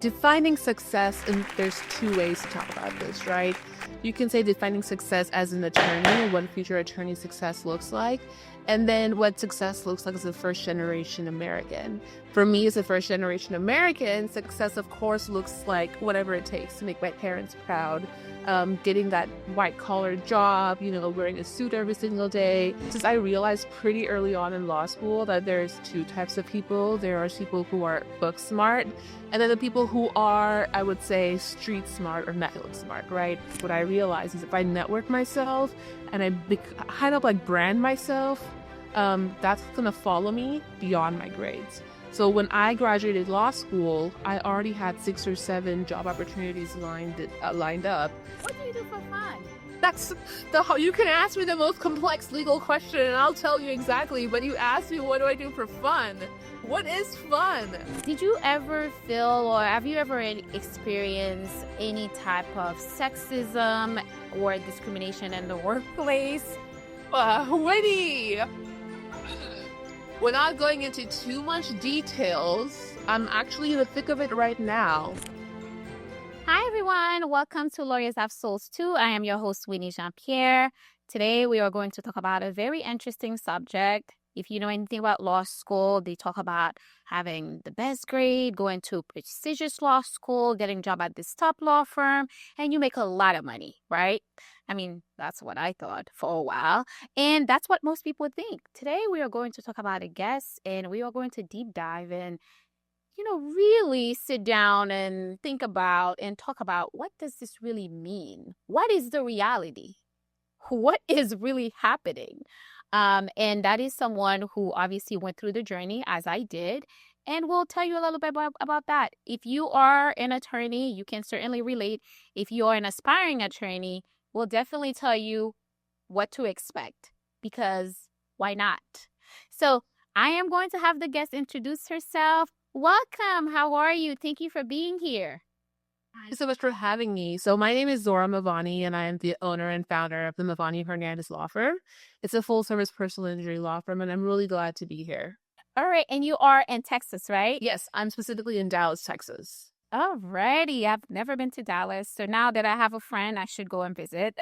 Defining success, and there's two ways to talk about this, right? You can say defining success as an attorney and what future attorney success looks like, and then what success looks like as a first generation American. For me, as a first generation American, success, of course, looks like whatever it takes to make my parents proud. Getting that white collar job, wearing a suit every single day. Since I realized pretty early on in law school that there's two types of people. There are people who are book smart, and then the people who are, I would say, street smart or network smart, right? What I realized is if I network myself and I kind of like brand myself, that's gonna follow me beyond my grades. So when I graduated law school, I already had 6 or 7 job opportunities lined up. What do you do for fun? That's you can ask me the most complex legal question and I'll tell you exactly, but you asked me what do I do for fun? What is fun? Did you ever feel or have you ever experienced any type of sexism or discrimination in the workplace? Winnie! We're not going into too much details. I'm actually in the thick of it right now. Hi everyone, welcome to Lawyers Have Souls too. I am your host, Winnie Jean-Pierre. Today we are going to talk about a very interesting subject. If you know anything about law school, they talk about having the best grade, going to a prestigious law school, getting a job at this top law firm, and you make a lot of money, right? I mean, that's what I thought for a while. And that's what most people think. Today we are going to talk about a guest and we are going to deep dive and really sit down and think about and talk about what does this really mean? What is the reality? What is really happening? And that is someone who obviously went through the journey as I did. And we'll tell you a little bit about that. If you are an attorney, you can certainly relate. If you are an aspiring attorney, we'll definitely tell you what to expect because why not? So I am going to have the guest introduce herself. Welcome. How are you? Thank you for being here. Thank you so much for having me. So my name is Zorah Movani, and I am the owner and founder of the Movani Hernandez Law Firm. It's a full-service personal injury law firm, and I'm really glad to be here. All right. And you are in Texas, right? Yes, I'm specifically in Dallas, Texas. Alrighty. I've never been to Dallas. So now that I have a friend, I should go and visit.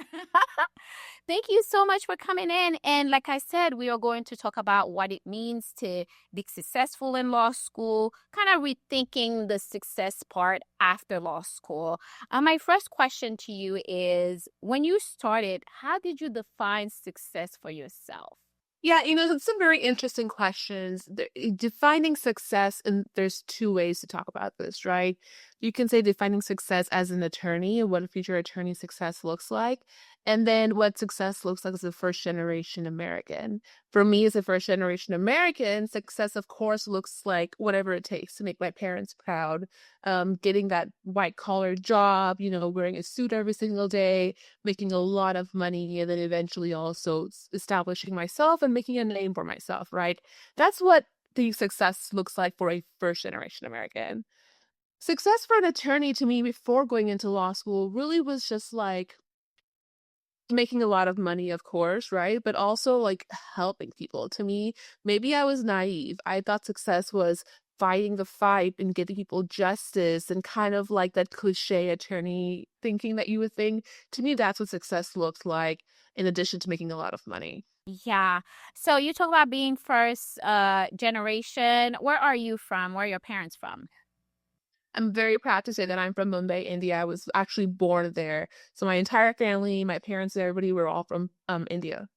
Thank you so much for coming in. And like I said, we are going to talk about what it means to be successful in law school, kind of rethinking the success part after law school. My first question to you is, when you started, how did you define success for yourself? Yeah, some very interesting questions. Defining success, and there's two ways to talk about this, right? You can say defining success as an attorney and what a future attorney success looks like, and then what success looks like as a first generation American. For me, as a first generation American, success, of course, looks like whatever it takes to make my parents proud. Getting that white collar job, wearing a suit every single day, making a lot of money, and then eventually also establishing myself and making a name for myself, right? That's what the success looks like for a first generation American. Success for an attorney to me before going into law school really was just like making a lot of money, of course, right? But also like helping people. To me, maybe I was naive. I thought success was fighting the fight and getting people justice and kind of like that cliche attorney thinking that you would think. To me, that's what success looks like in addition to making a lot of money. Yeah. So you talk about being first generation. Where are you from? Where are your parents from? I'm very proud to say that I'm from Mumbai, India. I was actually born there. So my entire family, my parents, everybody were all from India.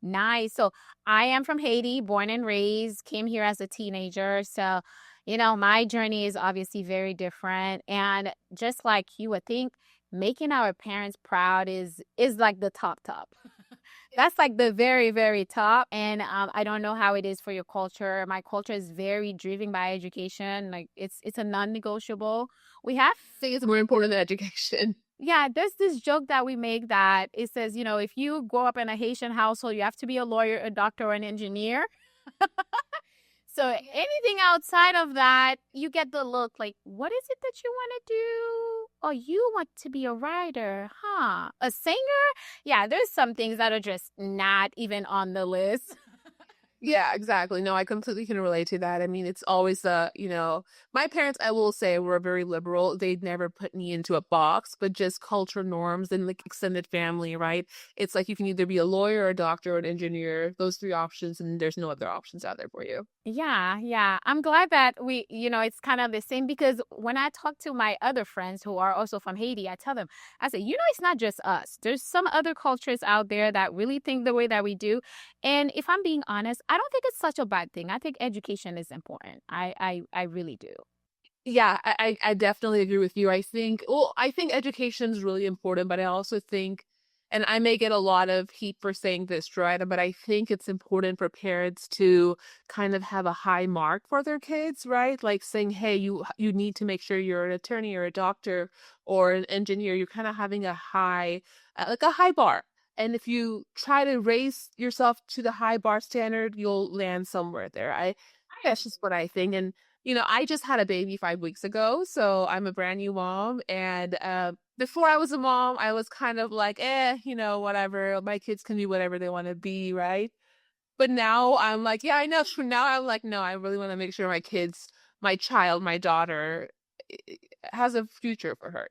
Nice. So I am from Haiti, born and raised, came here as a teenager. So, my journey is obviously very different. And just like you would think, making our parents proud is like the top. That's like the very, very top. And I don't know how it is for your culture. My culture is very driven by education. Like it's a non-negotiable. We have I think it's more important than education. Yeah, there's this joke that we make that it says, if you grow up in a Haitian household, you have to be a lawyer, a doctor, or an engineer. So anything outside of that, you get the look like, what is it that you want to do? Oh, you want to be a writer, huh? A singer? Yeah, there's some things that are just not even on the list. Yeah, exactly. No, I completely can relate to that. I mean, it's always my parents, I will say, were very liberal. They'd never put me into a box, but just cultural norms and like extended family, right? It's like you can either be a lawyer, a doctor, or an engineer, those three options, and there's no other options out there for you. Yeah, yeah. I'm glad that it's kind of the same because when I talk to my other friends who are also from Haiti, I tell them, I say, it's not just us. There's some other cultures out there that really think the way that we do. And if I'm being honest, I don't think it's such a bad thing. I think education is important. I really do. Yeah, I definitely agree with you. I think education is really important, but I also think, and I may get a lot of heat for saying this, right? But I think it's important for parents to kind of have a high mark for their kids, right? Like saying, hey, you need to make sure you're an attorney or a doctor or an engineer. You're kind of having a high, like a high bar. And if you try to raise yourself to the high bar standard, you'll land somewhere there. That's just what I think. And I just had a baby 5 weeks ago, so I'm a brand new mom. And before I was a mom, I was kind of like, whatever. My kids can be whatever they want to be, right? But now I'm like, yeah, I know. Now I'm like, no, I really want to make sure my child, my daughter, has a future for her.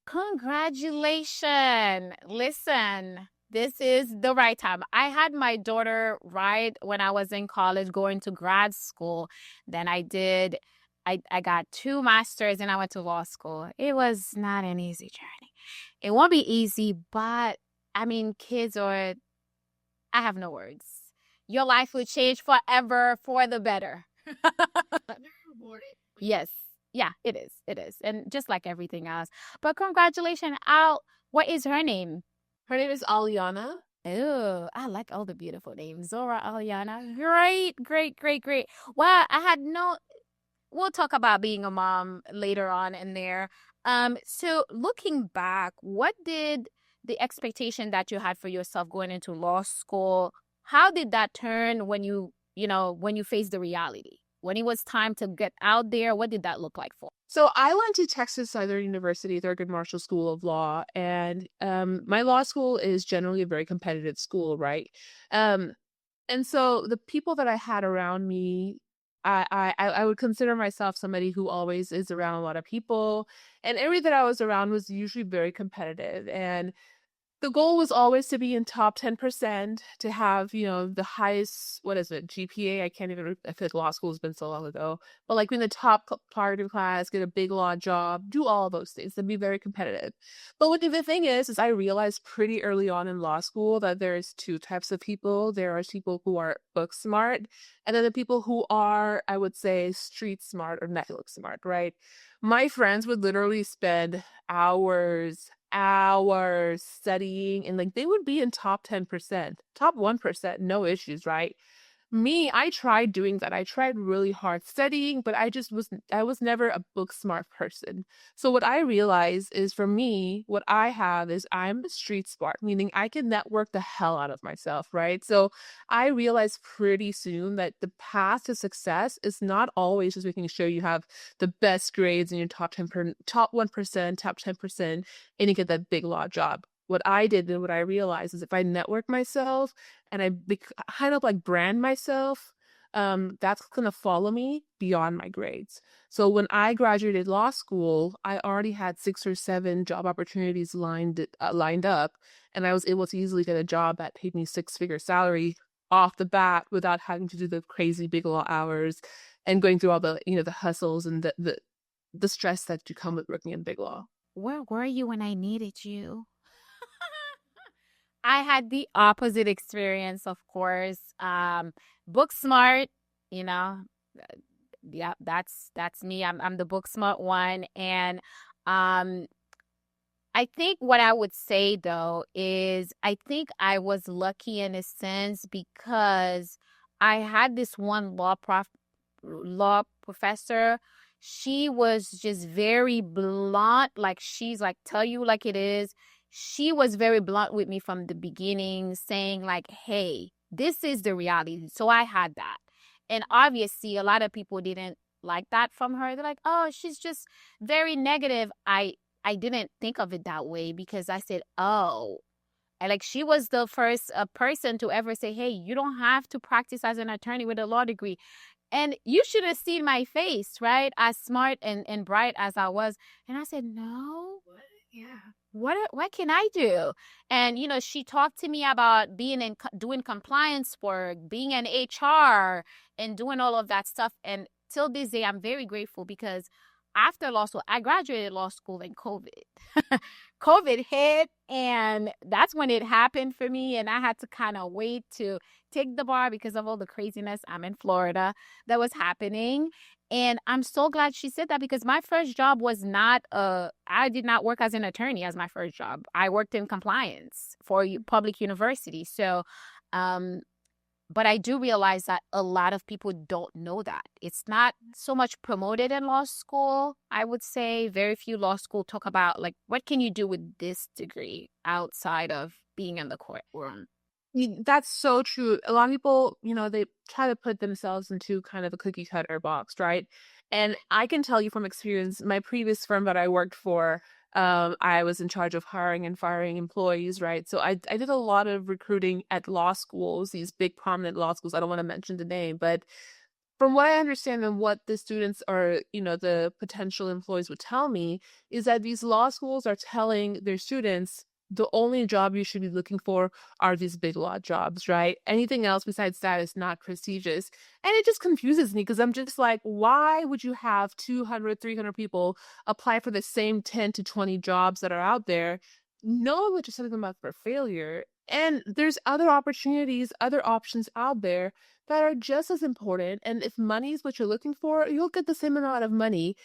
Congratulations. Listen, this is the right time. I had my daughter right when I was in college going to grad school. Then I got two masters and I went to law school. It was not an easy journey. It won't be easy, but I mean, I have no words. Your life will change forever for the better. Yes. Yeah, it is. It is. And just like everything else. But congratulations, Al. What is her name? Her name is Aliana. Oh, I like all the beautiful names. Zora, Aliana. Great, great, great, great. Well, we'll talk about being a mom later on in there. So looking back, what did the expectation that you had for yourself going into law school, how did that turn when you faced the reality? When it was time to get out there, what did that look like for? So I went to Texas Southern University, Thurgood Marshall School of Law, and my law school is generally a very competitive school, right? Um, and so the people that I had around me, I would consider myself somebody who always is around a lot of people, and everything that I was around was usually very competitive. And the goal was always to be in top 10%, to have, the highest, what is it, GPA? I can't even, I feel like law school has been so long ago, but like in the top part of your class, get a big law job, do all those things and be very competitive. But the thing is I realized pretty early on in law school that there's two types of people. There are people who are book smart, and then the people who are, I would say, street smart or network smart, right? My friends would literally spend hours studying, and like they would be in top 10%, top 1%, no issues, right? Me, I tried doing that. I tried really hard studying, but I was never a book smart person. So what I realized is, for me, what I have is I'm street smart, meaning I can network the hell out of myself, right? So I realized pretty soon that the path to success is not always just making sure you have the best grades in your top 10%, top 1%, top 10%, and you get that big law job. What I did and what I realized is if I network myself and kind of like brand myself, that's gonna follow me beyond my grades. So when I graduated law school, I already had 6 or 7 job opportunities lined up, and I was able to easily get a job that paid me six-figure salary off the bat without having to do the crazy big law hours and going through all the the hustles and the stress that you come with working in big law. Where were you when I needed you? I had the opposite experience, of course. Book smart, you know. uh, Yeah, that's me. I'm the book smart one, and um, I think what I would say though is I think I was lucky in a sense because I had this one law professor. She was just very blunt, like she's like tell you like it is. She was very blunt with me from the beginning, saying like, "Hey, this is the reality." So I had that. And obviously a lot of people didn't like that from her. They're like, "Oh, she's just very negative." I didn't think of it that way because I said, "Oh, And like she was the first person to ever say, hey, you don't have to practice as an attorney with a law degree. And you should have seen my face, right? As smart and bright as I was. And I said, no. Yeah. What can I do? And she talked to me about doing compliance work, being an HR, and doing all of that stuff. And till this day, I'm very grateful because after law school, I graduated law school in COVID. COVID hit, and that's when it happened for me. And I had to kind of wait to take the bar because of all the craziness. I'm in Florida that was happening. And I'm so glad she said that because my first job was not I did not work as an attorney as my first job. I worked in compliance for public university. So, but I do realize that a lot of people don't know that. It's not so much promoted in law school. I would say very few law school talk about like, what can you do with this degree outside of being in the courtroom? That's so true. A lot of people, they try to put themselves into kind of a cookie cutter box, right? And I can tell you from experience, my previous firm that I worked for, I was in charge of hiring and firing employees, right? So I did a lot of recruiting at law schools, these big prominent law schools. I don't want to mention the name, but from what I understand and what the students or, the potential employees would tell me is that these law schools are telling their students the only job you should be looking for are these big law jobs, right? Anything else besides that is not prestigious. And it just confuses me because I'm just like, why would you have 200, 300 people apply for the same 10 to 20 jobs that are out there? No one would just set them up for failure. And there's other opportunities, other options out there that are just as important. And if money is what you're looking for, you'll get the same amount of money.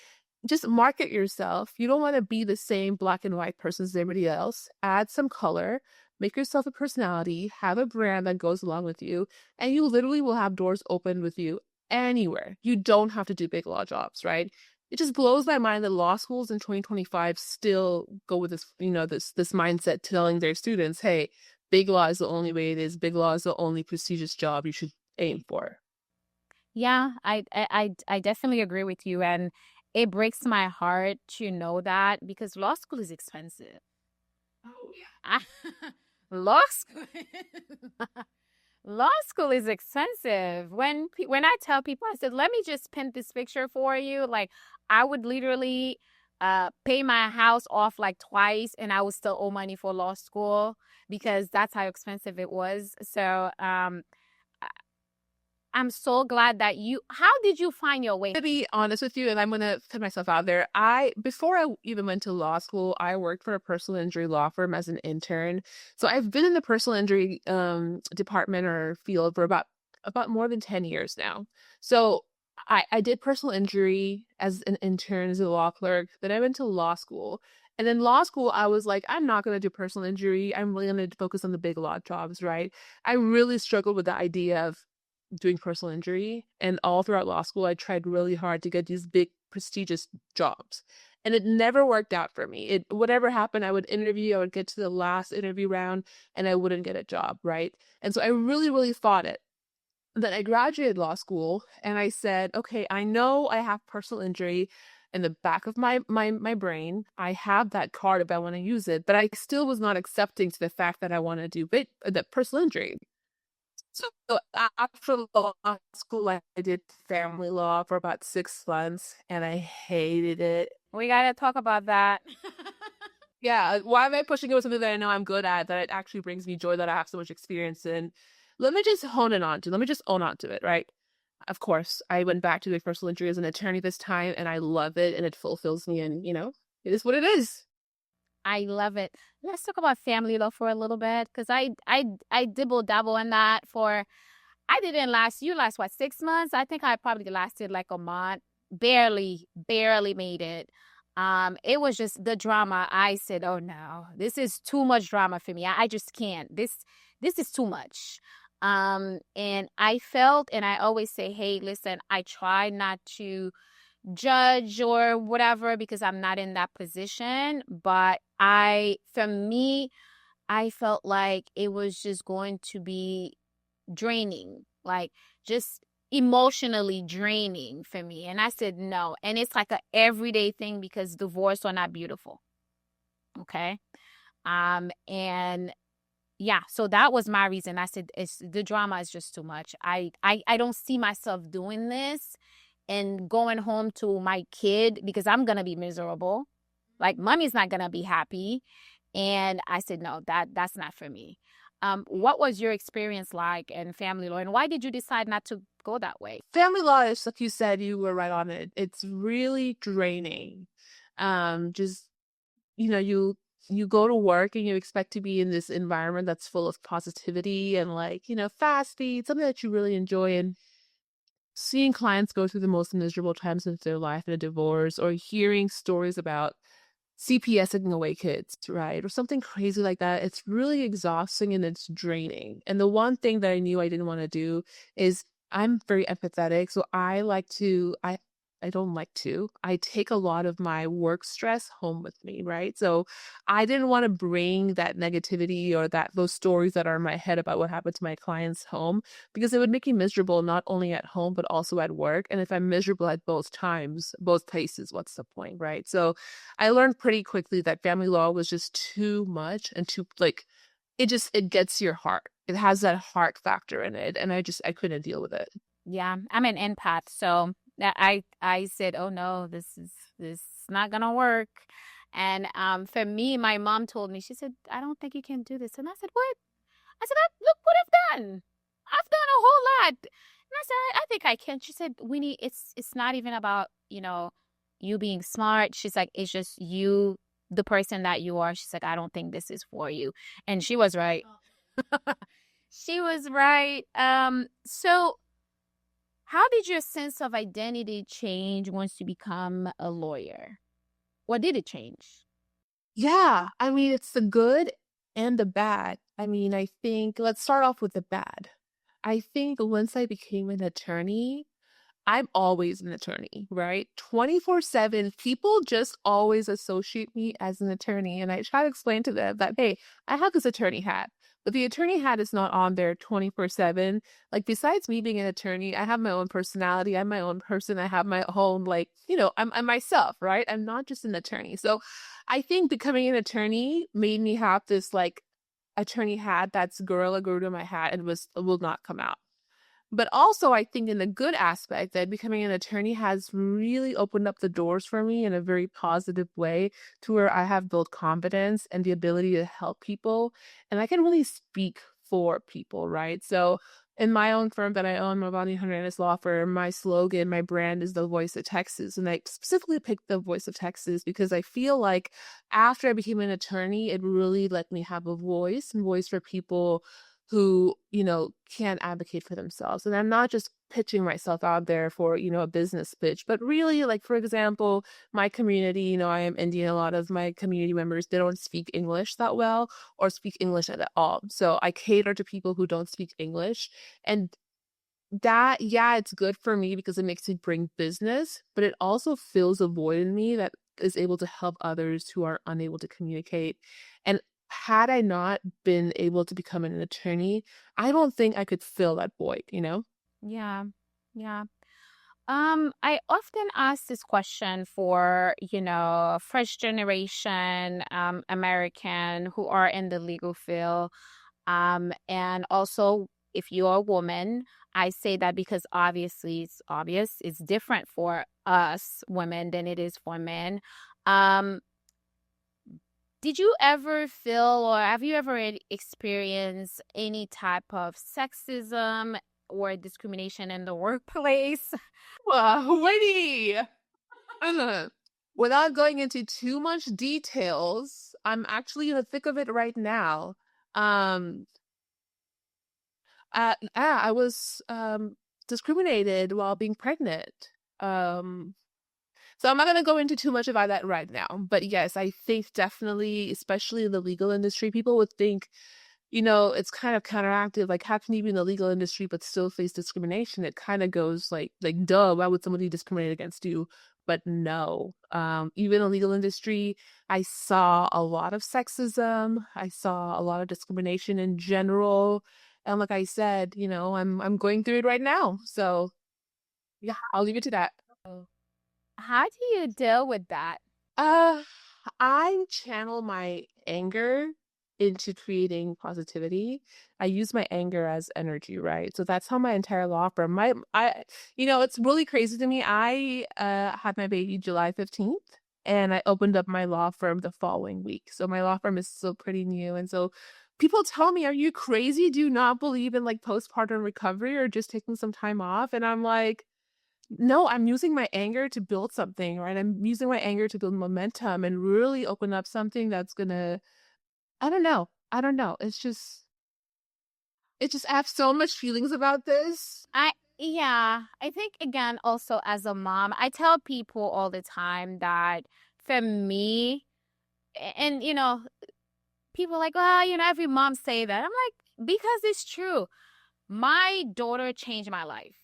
Just market yourself. You don't want to be the same black and white person as everybody else. Add some color, make yourself a personality, have a brand that goes along with you, and you literally will have doors open with you anywhere. You don't have to do big law jobs, right? It just blows my mind that law schools in 2025 still go with this, this mindset telling their students, hey, big law is the only way it is. Big law is the only prestigious job you should aim for. Yeah, I definitely agree with you. And it breaks my heart to know that because law school is expensive. Oh, yeah. Law school. Law school is expensive. When I tell people, I said, let me just paint this picture for you. Like I would literally pay my house off like twice and I would still owe money for law school because that's how expensive it was. So I'm so glad that how did you find your way? To be honest with you, and I'm going to put myself out there, before I even went to law school, I worked for a personal injury law firm as an intern. So I've been in the personal injury department or field for about more than 10 years now. So I did personal injury as an intern, as a law clerk. Then I went to law school. And then law school, I was like, I'm not going to do personal injury. I'm really going to focus on the big law jobs, right? I really struggled with the idea of doing personal injury, and all throughout law school I tried really hard to get these big prestigious jobs, and it never worked out for me. Whatever happened, I would interview, I would get to the last interview round and I wouldn't get a job, right? And so I really fought it. Then I graduated law school and I said, okay, I know I have personal injury in the back of my brain. I have that card if I want to use it, but I still was not accepting to the fact that I want to do the personal injury. So after law school, I did family law for about 6 months, and I hated it. We gotta talk about that. Yeah, why am I pushing it with something that I know I'm good at, that it actually brings me joy, that I have so much experience in? Let me just let me just own on to it, right? Of course, I went back to doing personal injury as an attorney this time, and I love it, and it fulfills me, and it is what it is. I love it. Let's talk about family law for a little bit because I dibble dabble in that for I didn't last you last what 6 months? I think I probably lasted like a month. Barely made it. It was just the drama. I said, oh no, this is too much drama for me. I just can't. This is too much. And I felt and I always say, hey, listen, I try not to judge or whatever because I'm not in that position. But for me, I felt like it was just going to be draining, like just emotionally draining for me. And I said no. And it's like a everyday thing because divorce are not beautiful. Okay. And yeah, so that was my reason. I said it's the drama is just too much. I don't see myself doing this and going home to my kid because I'm gonna be miserable. Like mommy's not gonna be happy. And I said, no, that's not for me. What was your experience like in family law, and why did you decide not to go that way? Family law is, like you said, you were right on it. It's really draining. Just, you know, you go to work and you expect to be in this environment that's full of positivity and, like, fast speed, something that you really enjoy. And seeing clients go through the most miserable times of their life in a divorce, or hearing stories about CPSing away kids, right? Or something crazy like that. It's really exhausting and it's draining. And the one thing that I knew I didn't want to do is, I'm very empathetic. So I don't like to. I take a lot of my work stress home with me, right? So I didn't want to bring that negativity or those stories that are in my head about what happened to my clients home, because it would make me miserable not only at home but also at work. And if I'm miserable at both times, both places, what's the point, right? So I learned pretty quickly that family law was just too much and too, like, it gets your heart. It has that heart factor in it, and I couldn't deal with it. Yeah, I'm an empath, so I said, "Oh no, this is not gonna work." And for me, my mom told me, she said, "I don't think you can do this." And I said, "What?" I said, "Look what I've done. I've done a whole lot." And I said, I think I can." She said, "Winnie, it's not even about, you being smart." She's like, "It's just you, the person that you are." She's like, "I don't think this is for you." And she was right. She was right. So how did your sense of identity change once you become a lawyer? What did it change? Yeah, I mean, it's the good and the bad. I mean, I think let's start off with the bad. I think once I became an attorney, I'm always an attorney, right? 24/7, people just always associate me as an attorney. And I try to explain to them that, hey, I have this attorney hat, but the attorney hat is not on there 24/7. Like, besides me being an attorney, I have my own personality. I'm my own person. I have my own, like, I'm myself, right? I'm not just an attorney. So I think becoming an attorney made me have this, like, attorney hat that's gorilla glued to my hat and will not come out. But also, I think in the good aspect, that becoming an attorney has really opened up the doors for me in a very positive way, to where I have built confidence and the ability to help people. And I can really speak for people, right? So in my own firm that I own, Movani Hernandez Law Firm, my slogan, my brand is the voice of Texas. And I specifically picked the voice of Texas because I feel like after I became an attorney, it really let me have a voice and voice for people who, can't advocate for themselves. And I'm not just pitching myself out there for, a business pitch, but really, like, for example, my community, I am Indian. A lot of my community members, they don't speak English that well or speak English at all. So I cater to people who don't speak English. And that, yeah, it's good for me because it makes me bring business, but it also fills a void in me that is able to help others who are unable to communicate. And had I not been able to become an attorney, I don't think I could fill that void? Yeah, yeah. I often ask this question for, first generation American who are in the legal field. And also, if you're a woman, I say that because obviously it's obvious, it's different for us women than it is for men. Um, did you ever feel, or have you ever experienced any type of sexism or discrimination in the workplace? Well, Winnie, without going into too much details, I'm actually in the thick of it right now. Um, I was discriminated while being pregnant. Um, so I'm not gonna go into too much about that right now. But yes, I think definitely, especially in the legal industry, people would think, it's kind of counteractive. Like, how can you be in the legal industry but still face discrimination? It kind of goes like, duh, why would somebody discriminate against you? But no, even in the legal industry, I saw a lot of sexism. I saw a lot of discrimination in general. And like I said, I'm going through it right now. So yeah, I'll leave it to that. Oh. How do you deal with that? Uh, I channel my anger into creating positivity, I use my anger as energy, right? So that's how my entire law firm, it's really crazy to me. I had my baby July 15th and I opened up my law firm the following week. So my law firm is still pretty new. And so people tell me, are you crazy? Do you not believe in like postpartum recovery or just taking some time off? And I'm like, no, I'm using my anger to build something, right? I'm using my anger to build momentum and really open up something that's gonna, I don't know. I don't know. I have so much feelings about this. Yeah, I think again, also as a mom, I tell people all the time that for me, and people are like, well, every mom say that. I'm like, because it's true. My daughter changed my life.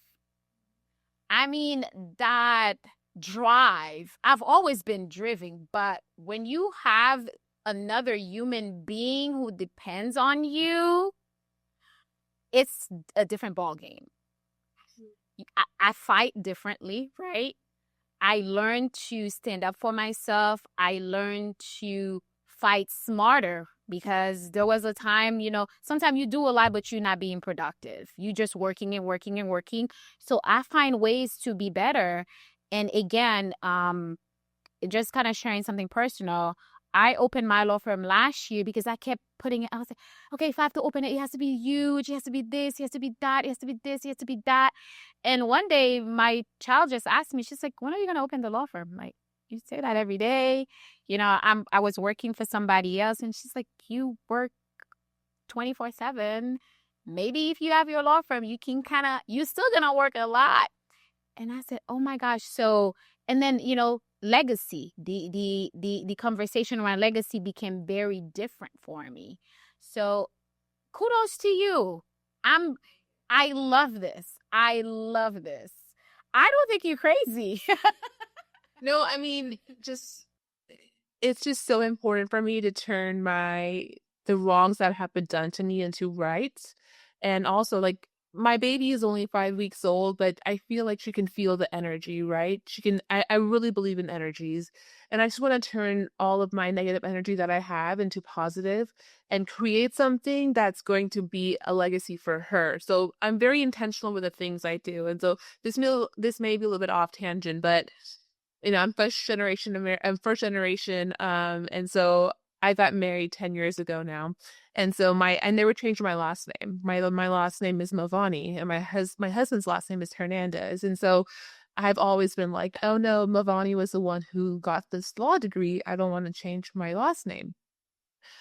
I mean, that drive, I've always been driven, but when you have another human being who depends on you, it's a different ball game. I fight differently, right? I learned to stand up for myself. I learned to fight smarter because there was a time, sometimes you do a lot, but you're not being productive. You just working and working and working. So I find ways to be better. And again, just kind of sharing something personal. I opened my law firm last year because I kept putting it. I was like, okay, if I have to open it, it has to be huge. It has to be this. It has to be that. It has to be this. It has to be that. And one day, my child just asked me. She's like, "When are you gonna open the law firm?" I'm like, you say that every day. I was working for somebody else, and she's like, "You work 24/7. Maybe if you have your law firm, you can you're still gonna work a lot." And I said, "Oh my gosh!" So, and then legacy, the conversation around legacy became very different for me. So, kudos to you. I love this. I love this. I don't think you're crazy. No, I mean, it's just so important for me to turn the wrongs that have been done to me into rights. And also, like, my baby is only 5 weeks old, but I feel like she can feel the energy, right? I really believe in energies. And I just want to turn all of my negative energy that I have into positive and create something that's going to be a legacy for her. So I'm very intentional with the things I do. And so this may be a little bit off tangent, but I'm first generation, and so I got married 10 years ago now. And so I never changed my last name. My last name is Movani, and my husband's last name is Hernandez. And so I've always been like, oh no, Movani was the one who got this law degree. I don't want to change my last name.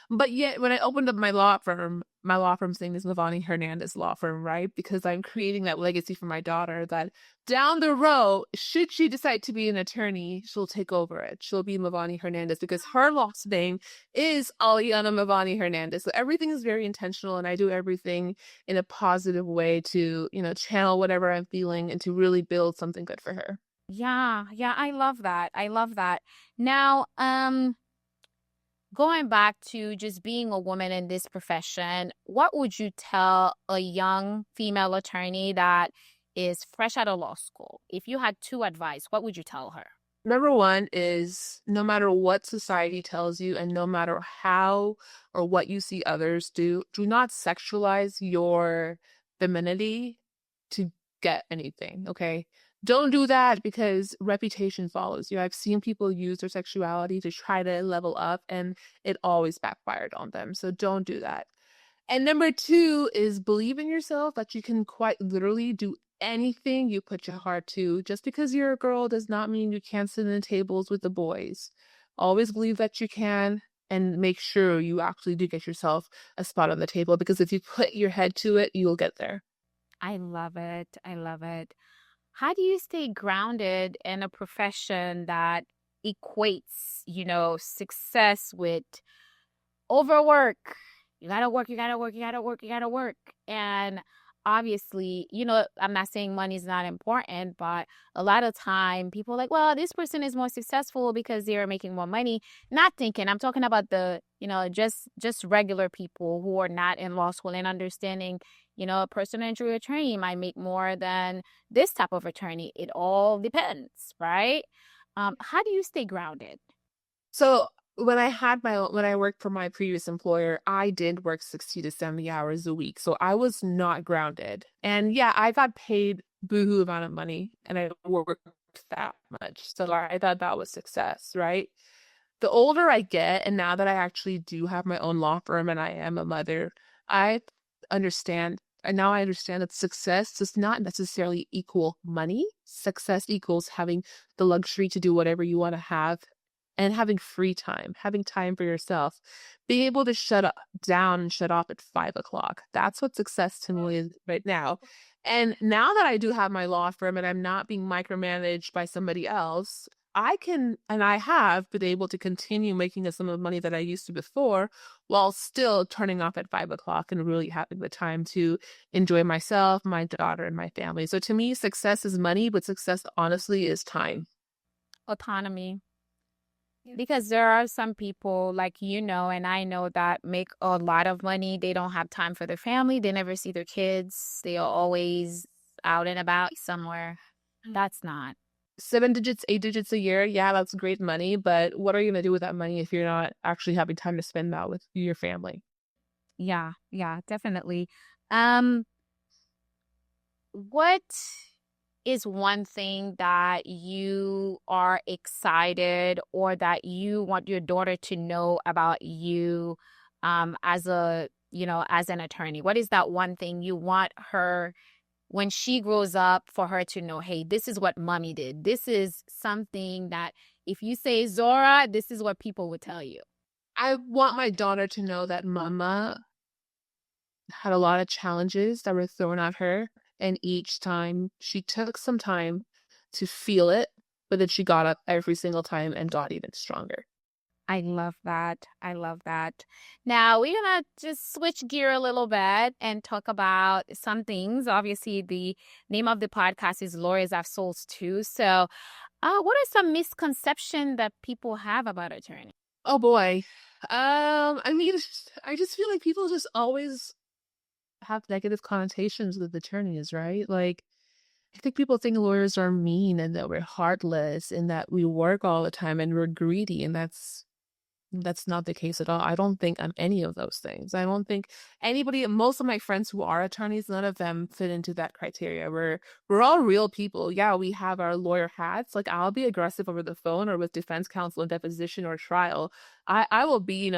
But yet, when I opened up my law firm's name is Movani Hernandez Law Firm, right? Because I'm creating that legacy for my daughter that down the road, should she decide to be an attorney, she'll take over it. She'll be Movani Hernandez because her last name is Aliana Movani Hernandez. So everything is very intentional, and I do everything in a positive way to, channel whatever I'm feeling and to really build something good for her. Yeah, yeah, I love that. I love that. Now, going back to just being a woman in this profession, what would you tell a young female attorney that is fresh out of law school? If you had two advice, what would you tell her? Number one is no matter what society tells you and no matter how or what you see others do not sexualize your femininity to get anything, okay? Don't do that because reputation follows you. I've seen people use their sexuality to try to level up and it always backfired on them. So don't do that. And number two is believe in yourself that you can quite literally do anything you put your heart to. Just because you're a girl does not mean you can't sit in the tables with the boys. Always believe that you can and make sure you actually do get yourself a spot on the table because if you put your head to it, you'll get there. I love it. I love it. How do you stay grounded in a profession that equates, success with overwork? You gotta work, you gotta work, you gotta work, you gotta work. And obviously, I'm not saying money is not important, but a lot of time people are like, well, this person is more successful because they're making more money. Not thinking, I'm talking about the, just regular people who are not in law school and understanding, a personal injury attorney might make more than this type of attorney. It all depends, right? How do you stay grounded? So when I worked for my previous employer, I did work 60 to 70 hours a week. So I was not grounded. And yeah, I got paid boohoo amount of money and I worked that much. So I thought that was success, right? The older I get, and now that I actually do have my own law firm and I am a mother, I understand. And now I understand that success does not necessarily equal money. Success equals having the luxury to do whatever you want to have and having free time, having time for yourself, being able to down and shut off at 5 o'clock. That's what success to me is right now. And now that I do have my law firm and I'm not being micromanaged by somebody else, I can, and I have been able to continue making the sum of money that I used to before while still turning off at 5 o'clock and really having the time to enjoy myself, my daughter, and my family. So to me, success is money, but success honestly is time. Autonomy. Because there are some people like and I know that make a lot of money. They don't have time for their family. They never see their kids. They are always out and about somewhere. That's not. 7 digits, 8 digits a year, yeah, that's great money, but what are you gonna do with that money if you're not actually having time to spend that with your family? Yeah, yeah, definitely. Um, what is one thing that you are excited or that you want your daughter to know about you as as an attorney? What is that one thing you want her when she grows up for her to know, hey, this is what mommy did. This is something that if you say Zorah, this is what people would tell you. I want my daughter to know that mama had a lot of challenges that were thrown at her, and each time she took some time to feel it, but then she got up every single time and got even stronger. I love that. I love that. Now we're gonna just switch gear a little bit and talk about some things. Obviously, the name of the podcast is Lawyers Have Souls too. So, what are some misconceptions that people have about attorney? Oh boy. I mean, I just feel like people just always have negative connotations with attorneys, right? Like, I think people think lawyers are mean and that we're heartless and that we work all the time and we're greedy, and that's not the case at all. I don't think I'm any of those things. I don't think most of my friends who are attorneys, none of them fit into that criteria. We're all real people. Yeah, we have our lawyer hats. Like I'll be aggressive over the phone or with defense counsel in deposition or trial. I will be,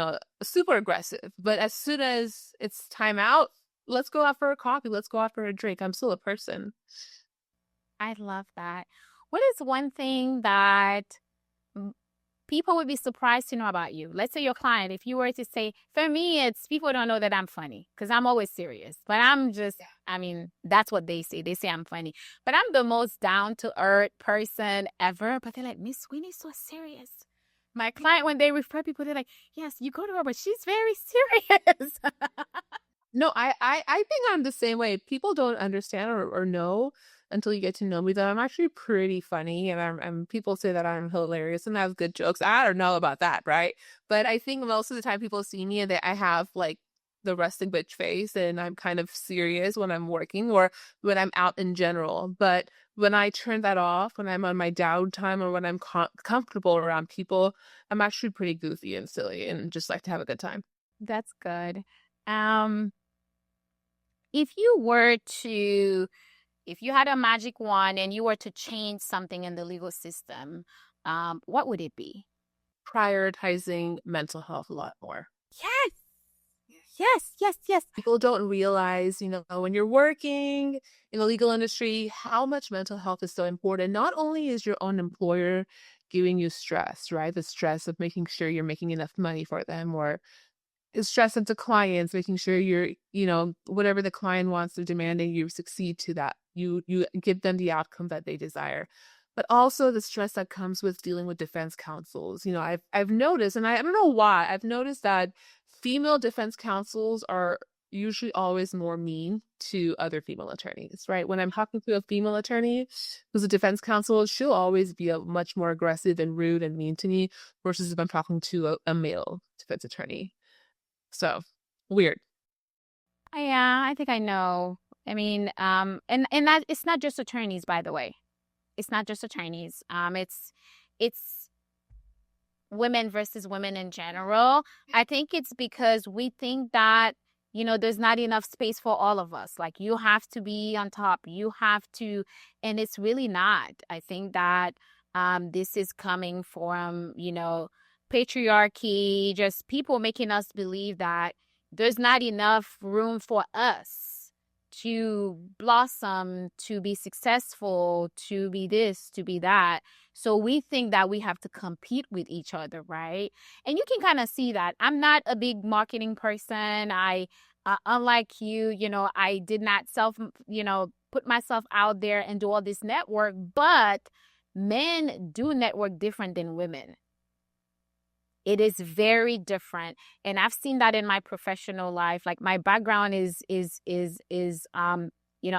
super aggressive. But as soon as it's time out, let's go out for a coffee. Let's go out for a drink. I'm still a person. I love that. What is one thing that people would be surprised to know about you? Let's say your client, if you were to say, for me, it's people don't know that I'm funny because I'm always serious. But I mean, that's what they say. They say I'm funny. But I'm the most down to earth person ever. But they're like, Miss Winnie's so serious. My client, when they refer people, they're like, yes, you go to her, but she's very serious. No, I think I'm the same way. People don't understand or know until you get to know me that I'm actually pretty funny, and people say that I'm hilarious and have good jokes. I don't know about that, right? But I think most of the time people see me and I have like the resting bitch face and I'm kind of serious when I'm working or when I'm out in general. But when I turn that off, when I'm on my downtime or when I'm comfortable around people, I'm actually pretty goofy and silly and just like to have a good time. That's good. Um, if you were to if you had a magic wand and you were to change something in the legal system, what would it be? Prioritizing mental health a lot more. Yes, yes, yes, yes. People don't realize, when you're working in the legal industry, how much mental health is so important. Not only is your own employer giving you stress, right? The stress of making sure you're making enough money for them, or stress into clients, making sure you're, whatever the client wants, they're demanding you succeed to that. You give them the outcome that they desire. But also the stress that comes with dealing with defense counsels. I've noticed, and I don't know why, I've noticed that female defense counsels are usually always more mean to other female attorneys, right? When I'm talking to a female attorney who's a defense counsel, she'll always be much more aggressive and rude and mean to me versus if I'm talking to a male defense attorney. So weird. Yeah, I think I know. I mean, and that it's not just attorneys, by the way. It's not just attorneys. It's women versus women in general. I think it's because we think that, there's not enough space for all of us. Like, you have to be on top, you have to, and it's really not. I think that this is coming from, patriarchy, just people making us believe that there's not enough room for us to blossom, to be successful, to be this, to be that. So we think that we have to compete with each other, right? And you can kind of see that. I'm not a big marketing person. Unlike you, I did not put myself out there and do all this network, but men do network different than women. It is very different. And I've seen that in my professional life. Like, my background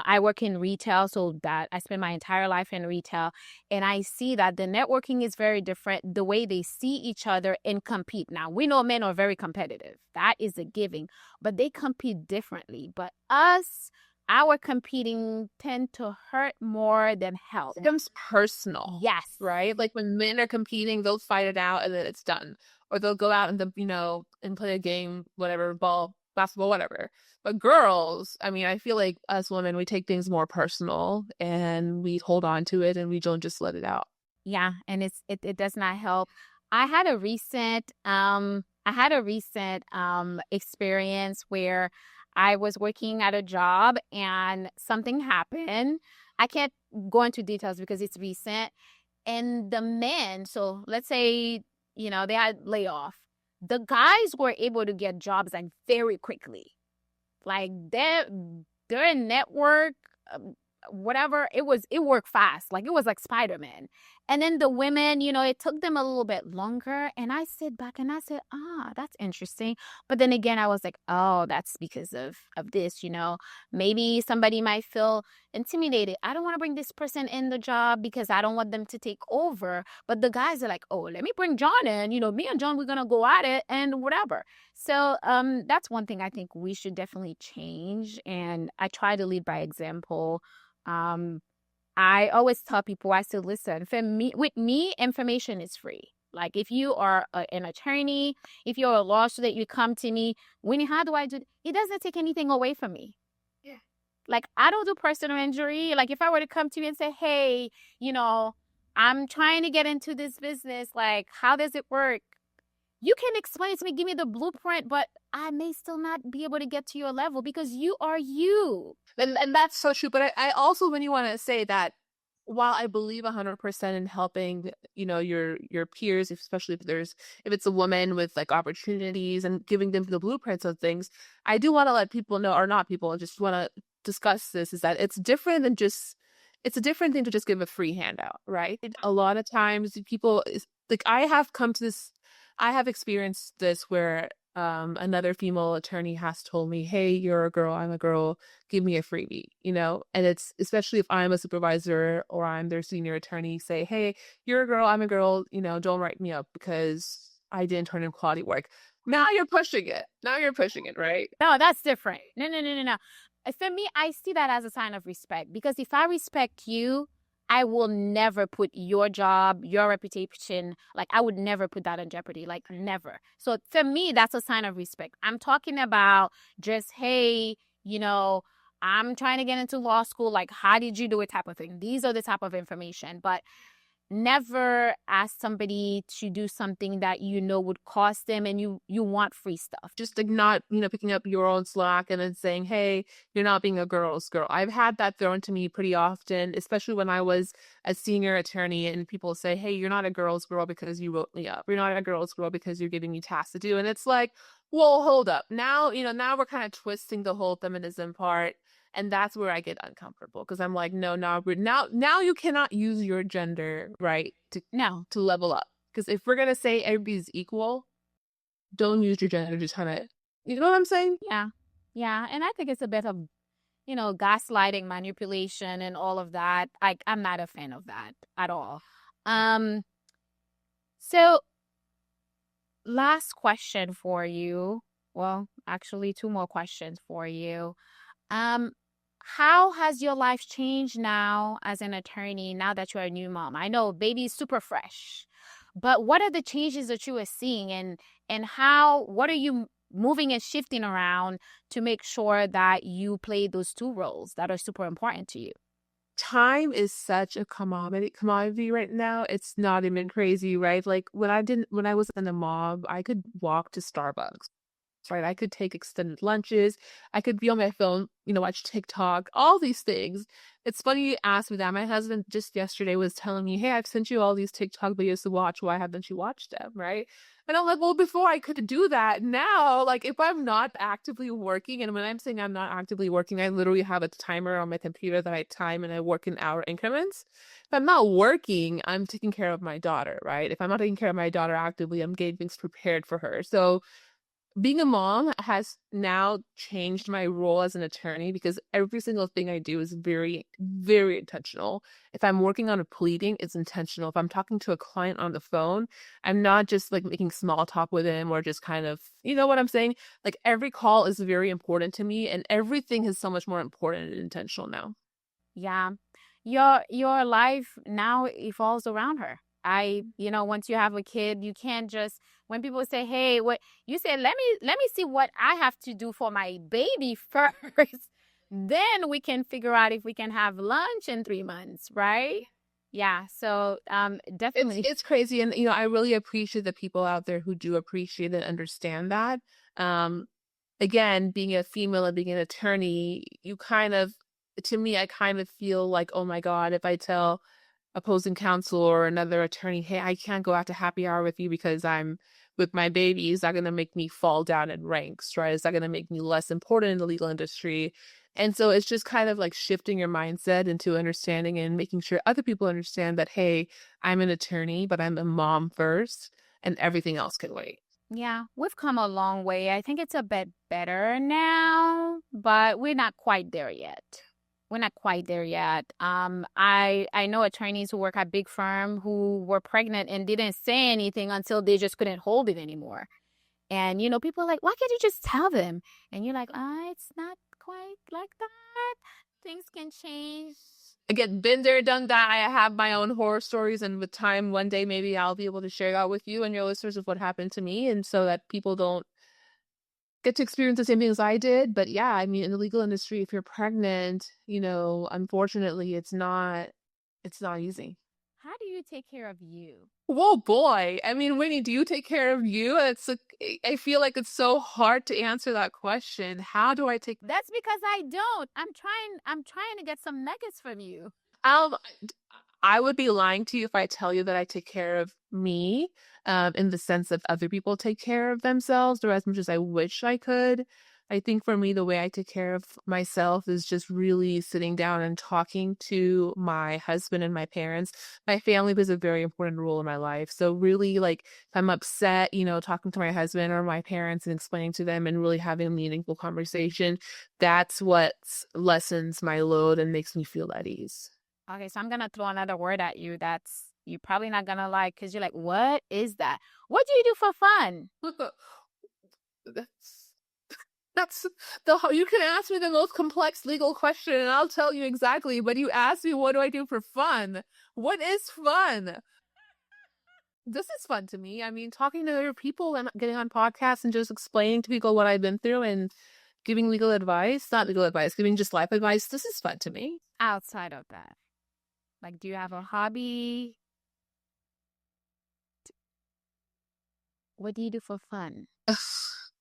I work in retail, so that I spend my entire life in retail. And I see that the networking is very different, the way they see each other and compete. Now, we know men are very competitive. That is a giving, but they compete differently. But our competing tend to hurt more than help. It becomes personal. Yes. Right? Like, when men are competing, they'll fight it out and then it's done. Or they'll go out and, and play a game, whatever, ball, basketball, whatever. But girls, I mean, I feel like us women, we take things more personal and we hold on to it and we don't just let it out. Yeah, and it does not help. I had a recent experience where I was working at a job and something happened. I can't go into details because it's recent. And the men, so let's say, they had layoff. The guys were able to get jobs like very quickly. Like, their network, whatever, it worked fast. Like, it was like Spider-Man. And then the women, it took them a little bit longer. And I sit back and I said, that's interesting. But then again, I was like, oh, that's because of this, maybe somebody might feel intimidated. I don't want to bring this person in the job because I don't want them to take over. But the guys are like, oh, let me bring John in. Me and John, we're going to go at it and whatever. So that's one thing I think we should definitely change. And I try to lead by example. I always tell people, I say, listen, with me, information is free. Like, if you are an attorney, if you're a law student, you come to me, Winnie, how do I do it? It doesn't take anything away from me. Yeah. Like, I don't do personal injury. Like, if I were to come to you and say, hey, I'm trying to get into this business, like, how does it work? You can explain it to me, give me the blueprint, but I may still not be able to get to your level because you are you. And that's so true. But I also really want to say that while I believe 100% in helping, your peers, especially if it's a woman with like opportunities and giving them the blueprints of things, I do want to let people know, or not people, just want to discuss this, is that it's a different thing to just give a free handout, right? A lot of times people, like, I have experienced this where another female attorney has told me, hey, you're a girl, I'm a girl, give me a freebie, and it's especially if I'm a supervisor or I'm their senior attorney, say, hey, you're a girl, I'm a girl, don't write me up because I didn't turn in quality work. Now you're pushing it, right? No, that's different. No. For me, I see that as a sign of respect, because if I respect you, I will never put your job, your reputation, like, I would never put that in jeopardy, like, never. So for me, that's a sign of respect. I'm talking about just, hey, I'm trying to get into law school, like, how did you do it type of thing. These are the type of information, but never ask somebody to do something that would cost them and you want free stuff. Just like not, picking up your own slack and then saying, hey, you're not being a girl's girl. I've had that thrown to me pretty often, especially when I was a senior attorney and people say, hey, you're not a girl's girl because you wrote me up. You're not a girl's girl because you're giving me tasks to do. And it's like, well, hold up. Now, now we're kind of twisting the whole feminism part. And that's where I get uncomfortable, because I'm like, no, now you cannot use your gender, right, to level up. Because if we're gonna say everybody's equal, don't use your gender to kind of, you know what I'm saying? Yeah, and I think it's a bit of, gaslighting, manipulation, and all of that. I'm not a fan of that at all. So last question for you. Well, actually, two more questions for you. How has your life changed now as an attorney, now that you're a new mom? I know baby is super fresh, But what are the changes that you are seeing, and what are you moving and shifting around to make sure that you play those two roles that are super important to you? Time is such a commodity right now. It's not even crazy, right? Like when I was in the mob, I could walk to Starbucks, right? I could take extended lunches. I could be on my phone, watch TikTok, all these things. It's funny you asked me that. My husband just yesterday was telling me, hey, I've sent you all these TikTok videos to watch. Why haven't you watched them? Right. And I'm like, well, before I could do that. Now, like, if I'm not actively working, and when I'm saying I'm not actively working, I literally have a timer on my computer that I time and I work in hour increments. If I'm not working, I'm taking care of my daughter, right? If I'm not taking care of my daughter actively, I'm getting things prepared for her. So, being a mom has now changed my role as an attorney because every single thing I do is very, very intentional. If I'm working on a pleading, it's intentional. If I'm talking to a client on the phone, I'm not just like making small talk with him or just kind of, you know what I'm saying? Like every call is very important to me and everything is so much more important and intentional now. Yeah. Your life now evolves around her. Once you have a kid, you can't just when people say, "Hey, what?" You say, "Let me see what I have to do for my baby first. Then we can figure out if we can have lunch in 3 months, right?" Yeah, so It's definitely. it's crazy, and I really appreciate the people out there who do appreciate and understand that. Um, Again, being a female and being an attorney, to me, I kind of feel like, oh my God, if I tell opposing counsel or another attorney, hey, I can't go out to happy hour with you because I'm with my baby, is that going to make me fall down in ranks, right? Is that going to make me less important in the legal industry? And so it's just kind of like shifting your mindset into understanding and making sure other people understand that, hey, I'm an attorney, but I'm a mom first and everything else can wait. Yeah, we've come a long way. I think it's a bit better now, but we're not quite there yet. We're not quite there yet. I know attorneys who work at big firm who were pregnant and didn't say anything until they just couldn't hold it anymore. And people are like, why can't you just tell them? And you're like, it's not quite like that. Things can change. Again, been there, done that. I have my own horror stories, and with time, one day, maybe I'll be able to share that with you and your listeners of what happened to me, and so that people don't get to experience the same things I did. But yeah, I mean, in the legal industry, if you're pregnant, unfortunately, it's not easy. How do you take care of you? Whoa, boy. I mean, Winnie, do you take care of you? I feel like it's so hard to answer that question. How do I take That's because I don't. I'm trying to get some nuggets from you. Um, I would be lying to you if I tell you that I take care of me, in the sense of other people take care of themselves or as much as I wish I could. I think for me, the way I take care of myself is just really sitting down and talking to my husband and my parents. My family plays a very important role in my life. So really, like, if I'm upset, talking to my husband or my parents and explaining to them and really having a meaningful conversation, that's what lessens my load and makes me feel at ease. Okay, so I'm gonna throw another word at you that's you're probably not gonna like because you're like, what is that? What do you do for fun? That's that's you can ask me the most complex legal question and I'll tell you exactly, but you ask me what do I do for fun? What is fun? This is fun to me. I mean, talking to other people and getting on podcasts and just explaining to people what I've been through and giving legal advice, not legal advice, giving just life advice. This is fun to me. Outside of that, like, do you have a hobby? What do you do for fun?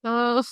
Oh,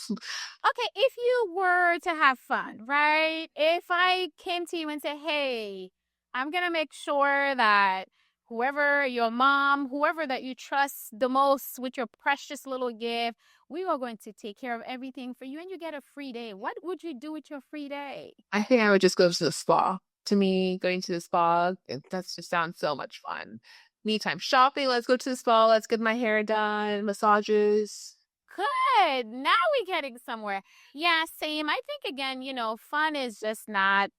Okay, if you were to have fun, right? If I came to you and said, hey, I'm gonna make sure that whoever your mom, whoever that you trust the most with your precious little gift, we are going to take care of everything for you and you get a free day. What would you do with your free day? I think I would just go to the spa. To me, going to the spa, that just sounds so much fun. Me time shopping, let's go to the spa, let's get my hair done, massages. Good. Now we're getting somewhere. Yeah, same. I think again, fun is just not,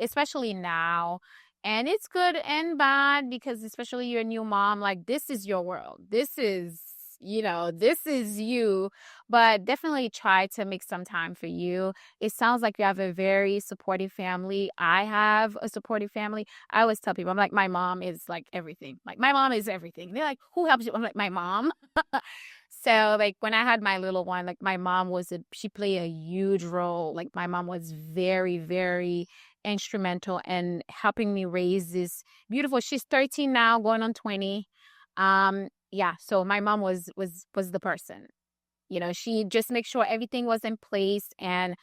especially now. And it's good and bad because especially you're a new mom, like this is your world. This is this is you, but definitely try to make some time for you. It sounds like you have a very supportive family. I have a supportive family. I always tell people, I'm like, my mom is like everything. Like, my mom is everything. They're like, who helps you? I'm like, my mom. So, like, when I had my little one, like, my mom she played a huge role. Like, my mom was very, very instrumental in helping me raise this beautiful, she's 13 now, going on 20. Yeah, so my mom was the person. She just made sure everything was in place and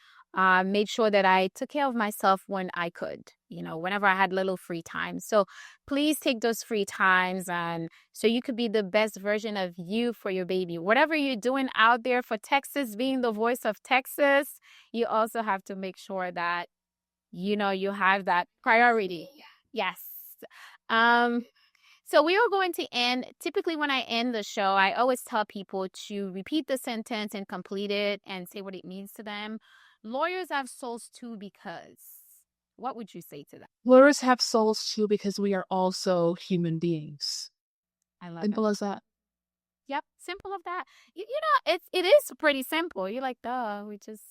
made sure that I took care of myself when I could, whenever I had little free time. So please take those free times and so you could be the best version of you for your baby. Whatever you're doing out there for Texas, being the voice of Texas, you also have to make sure that, you have that priority. Yes. So we are going to end. Typically, when I end the show, I always tell people to repeat the sentence and complete it and say what it means to them. Lawyers have souls too because. What would you say to that? Lawyers have souls too because we are also human beings. I love Simple it. as that. Yep, simple of that. It is pretty simple. You're like, duh, we're just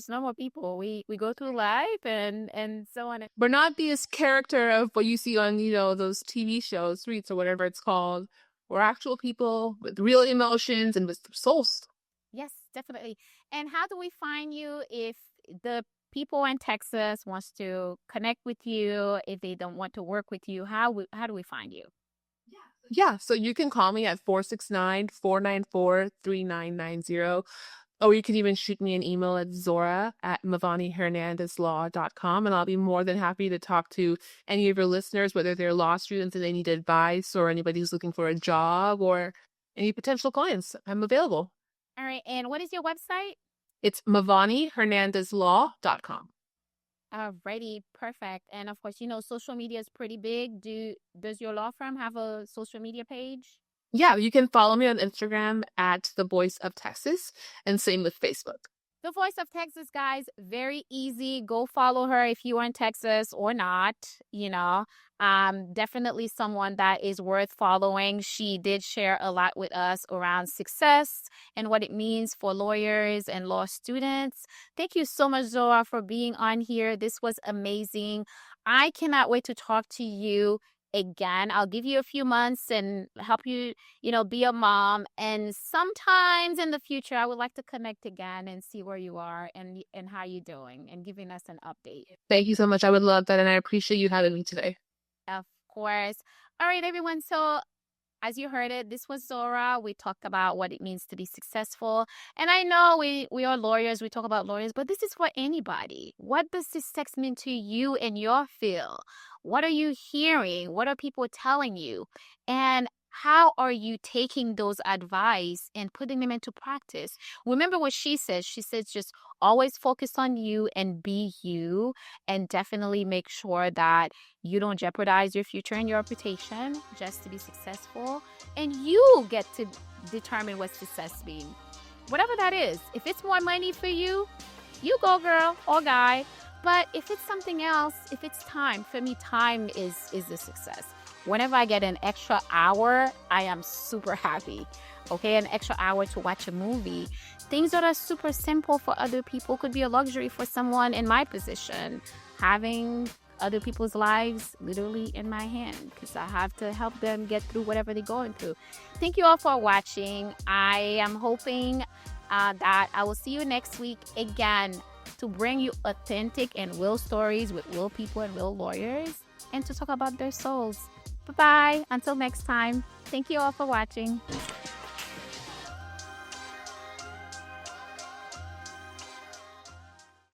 normal people. We go through life and so on. We're not this character of what you see on, those TV shows, Suits or whatever it's called. We're actual people with real emotions and with souls. Yes, definitely. And how do we find you if the people in Texas wants to connect with you, if they don't want to work with you? How do we find you? Yeah, so you can call me at 469-494-3990. Or you can even shoot me an email at Zorah@MovaniHernandezLaw.com, and I'll be more than happy to talk to any of your listeners, whether they're law students and they need advice or anybody who's looking for a job or any potential clients. I'm available. All right. And what is your website? It's MovaniHernandezLaw.com. Alrighty, perfect. And of course, social media is pretty big. Does your law firm have a social media page? Yeah, you can follow me on Instagram at The Voice of Texas, and same with Facebook. The Voice of Texas, guys, very easy. Go follow her if you are in Texas or not, definitely someone that is worth following. She did share a lot with us around success and what it means for lawyers and law students. Thank you so much, Zorah, for being on here. This was amazing. I cannot wait to talk to you again. I'll give you a few months and help you, be a mom. And sometimes in the future, I would like to connect again and see where you are and how you're doing and giving us an update. Thank you so much. I would love that. And I appreciate you having me today. Of course. All right, everyone. So as you heard it, this was Zorah. We talked about what it means to be successful. And I know we are lawyers. We talk about lawyers, but this is for anybody. What does this text mean to you in your field? What are you hearing? What are people telling you? And how are you taking those advice and putting them into practice? Remember what she says. She says just always focus on you and be you, and definitely make sure that you don't jeopardize your future and your reputation just to be successful. And you get to determine what success means. Whatever that is. If it's more money for you, you go, girl or guy. But if it's something else, if it's time, for me, time is the success. Whenever I get an extra hour, I am super happy. Okay, an extra hour to watch a movie. Things that are super simple for other people could be a luxury for someone in my position. Having other people's lives literally in my hand because I have to help them get through whatever they're going through. Thank you all for watching. I am hoping that I will see you next week again to bring you authentic and real stories with real people and real lawyers and to talk about their souls. Bye-bye. Until next time. Thank you all for watching.